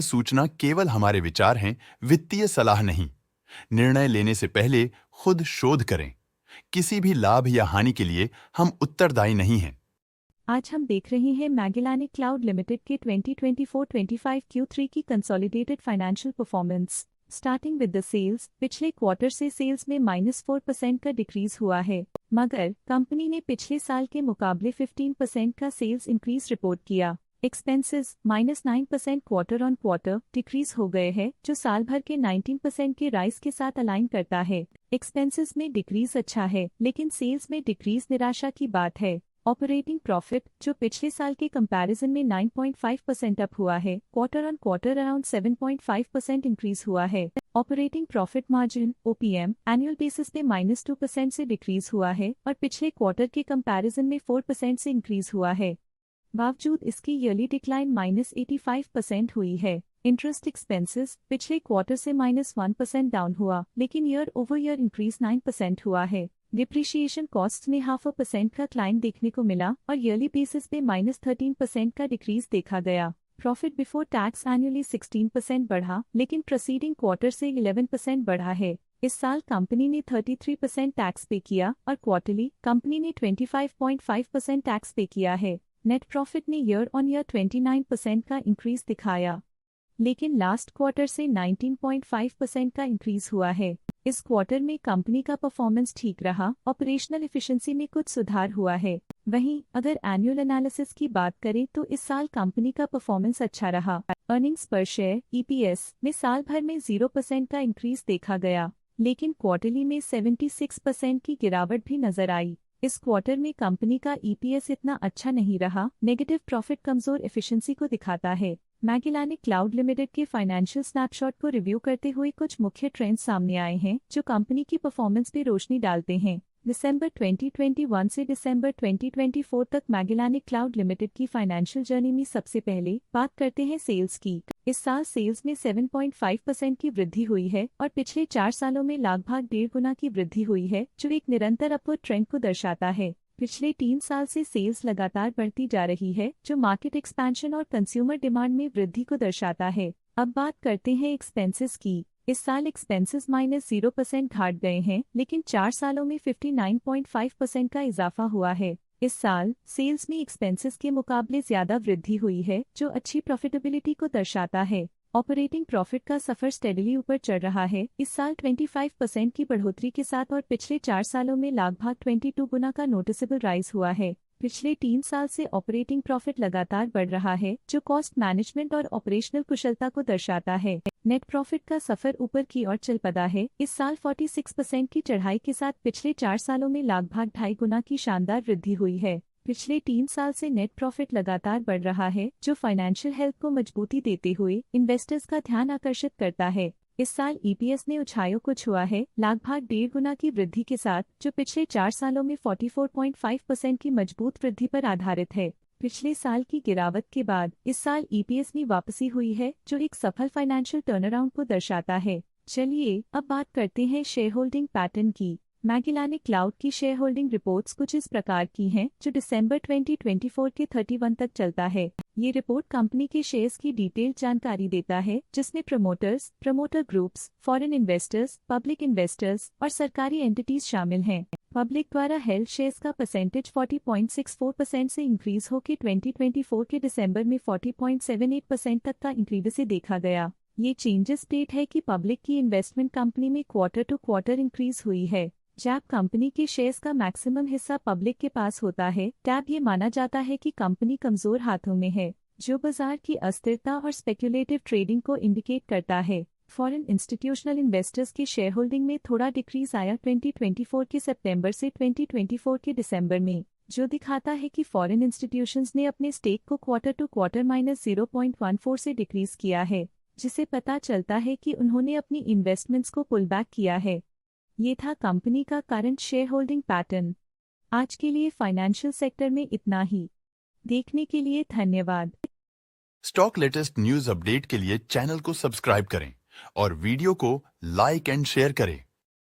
सूचना केवल हमारे विचार हैं, वित्तीय सलाह नहीं। निर्णय लेने से पहले खुद शोध करें। किसी भी लाभ या हानि के लिए हम उत्तरदायी नहीं हैं। आज हम देख रहे हैं मैगेलानिक क्लाउड लिमिटेड के 2024-25 Q3 की consolidated financial performance. Starting with the sales, पिछले क्वार्टर से सेल्स में -4% का डिक्रीज हुआ है, मगर कंपनी ने पिछले साल के मुकाबले 15% का सेल्स इंक्रीज रिपोर्ट किया। Expenses -9% quarter on quarter decrease हो गए हैं, जो साल भर के 19% के राइज के साथ अलाइन करता है। एक्सपेंसेस में डिक्रीज अच्छा है, लेकिन सेल्स में डिक्रीज निराशा की बात है। ऑपरेटिंग प्रॉफिट, जो पिछले साल के कंपैरिजन में 9.5% अप हुआ है, quarter on quarter around 7.5% increase हुआ है। Operating profit margin (OPM) annual basis पे -2% से डिक्रीज हुआ है और पिछले क्वार्टर के कंपैरिजन में 4% से इंक्रीज हुआ है। बावजूद इसकी ईयरली डिक्लाइन -85% हुई है। इंटरेस्ट एक्सपेंसेस पिछले क्वार्टर से -1% डाउन हुआ, लेकिन ईयर ओवर ईयर इंक्रीज 9% हुआ है। डिप्रिशिएशन कॉस्ट में 0.5% का क्लाइम देखने को मिला और ईयरली बेसिस पे -13% का डिक्रीज देखा गया। प्रॉफिट बिफोर टैक्स एनुअली 16% बढ़ा, लेकिन प्रीसीडिंग क्वार्टर से 11% बढ़ा है। इस साल कंपनी ने 33% टैक्स पे किया और क्वार्टरली कंपनी ने 25.5% टैक्स पे किया है। नेट प्रॉफिट ने ईयर ऑन ईयर 29% का इंक्रीज दिखाया, लेकिन लास्ट क्वार्टर से 19.5% का इंक्रीज हुआ है। इस क्वार्टर में कंपनी का परफॉर्मेंस ठीक रहा, ऑपरेशनल एफिशिएंसी में कुछ सुधार हुआ है। वहीं अगर एनुअल एनालिसिस की बात करें तो इस साल कंपनी का परफॉर्मेंस अच्छा रहा। अर्निंग्स पर शेयर (EPS) में साल भर में 0% का इंक्रीज देखा गया, लेकिन क्वार्टरली में 76% की गिरावट भी नजर आई। इस क्वार्टर में कंपनी का EPS इतना अच्छा नहीं रहा। नेगेटिव प्रॉफिट कमजोर एफिशिएंसी को दिखाता है। मैगेलानिक क्लाउड लिमिटेड के फाइनेंशियल स्नैपशॉट को रिव्यू करते हुए कुछ मुख्य ट्रेंड्स सामने आए हैं जो कंपनी की परफॉर्मेंस पे रोशनी डालते हैं। दिसंबर 2021 से दिसंबर 2024 तक मैगेलानिक क्लाउड लिमिटेड की फाइनेंशियल जर्नी में सबसे पहले बात करते हैं सेल्स की। इस साल सेल्स में 7.5% की वृद्धि हुई है और पिछले 4 सालों में लगभग 1.5 गुना की वृद्धि हुई है, जो एक निरंतर अपवर्ड ट्रेंड को दर्शाता है। पिछले 3 साल से सेल्स लगातार बढ़ती जा रही है, जो मार्केट एक्सपेंशन और कंज्यूमर डिमांड में वृद्धि को दर्शाता है। अब बात करते हैं एक्सपेंसेस की। इस साल एक्सपेंसेस -0% घट गए हैं, लेकिन 4 सालों में 59.5% का इजाफा हुआ है। इस साल सेल्स में एक्सपेंसेस के मुकाबले ज्यादा वृद्धि हुई है, जो अच्छी प्रॉफिटेबिलिटी को दर्शाता है। ऑपरेटिंग प्रॉफिट का सफर स्टेडली ऊपर चढ़ रहा है, इस साल 25% की बढ़ोतरी के साथ और पिछले 4 सालों में लगभग 22 गुना का नोटिसेबल राइज हुआ है। पिछले 3 साल से ऑपरेटिंग प्रॉफिट लगातार बढ़ रहा है, जो कॉस्ट मैनेजमेंट और ऑपरेशनल कुशलता को दर्शाता है। नेट प्रॉफिट का सफर ऊपर की ओर चल पड़ा है, इस साल 46% की चढ़ाई के साथ पिछले 4 सालों में लगभग 2.5 गुना की शानदार वृद्धि हुई है। पिछले 3 साल से नेट प्रॉफिट लगातार बढ़ रहा है, जो फाइनेंशियल हेल्थ को मजबूती देते हुए इन्वेस्टर्स का ध्यान आकर्षित करता है। इस साल EPS ने ऊंचाइयों को छुआ है, लगभग 1.5 गुना की वृद्धि के साथ, जो पिछले 4 सालों में 44.5% की मजबूत वृद्धि पर आधारित है। पिछले साल की गिरावट के बाद इस साल EPS में वापसी हुई है, जो एक सफल फाइनेंशियल टर्नअराउंड को दर्शाता है। चलिए अब बात करते हैं शेयर होल्डिंग पैटर्न की। मैगेलानिक क्लाउड की शेयर होल्डिंग रिपोर्ट्स कुछ इस प्रकार की हैं, जो दिसंबर 2024 के 31 तक चलता है। ये रिपोर्ट कंपनी के शेयर्स की डिटेल्ड जानकारी देता है, जिसमें promoters, promoter groups, foreign investors, public investors और सरकारी एंटिटीज शामिल हैं। पब्लिक द्वारा हेल्ड शेयर्स का परसेंटेज 40.64% से इंक्रीज होकर 2024 के दिसंबर में 40.78% तक का इंक्रीज से देखा गया। ये चेंजेस स्टेट है कि पब्लिक की इन्वेस्टमेंट कंपनी में क्वार्टर टू क्वार्टर इंक्रीज हुई है। जब कंपनी के शेयर्स का मैक्सिमम हिस्सा पब्लिक के पास होता है, तब ये माना जाता है कि कंपनी कमजोर हाथों में है, जो बाजार की अस्थिरता और स्पेक्युलेटिव ट्रेडिंग को इंडिकेट करता है। फॉरेन इंस्टीट्यूशनल इन्वेस्टर्स की शेयर होल्डिंग में थोड़ा डिक्रीज आया 2024 के सितंबर से 2024 के दिसंबर में, जो दिखाता है कि फॉरेन इंस्टीट्यूशंस ने अपने स्टेक को क्वार्टर टू क्वार्टर -0.14 से डिक्रीज किया है, जिसे पता चलता है कि उन्होंने अपनी इन्वेस्टमेंट्स को पुल बैक किया है। ये था कंपनी का करंट शेयर होल्डिंग पैटर्न। आज के लिए फाइनेंशियल सेक्टर में इतना ही। देखने के लिए धन्यवाद। स्टॉक लेटेस्ट न्यूज अपडेट के लिए चैनल को सब्सक्राइब करें और वीडियो को लाइक एंड शेयर करें।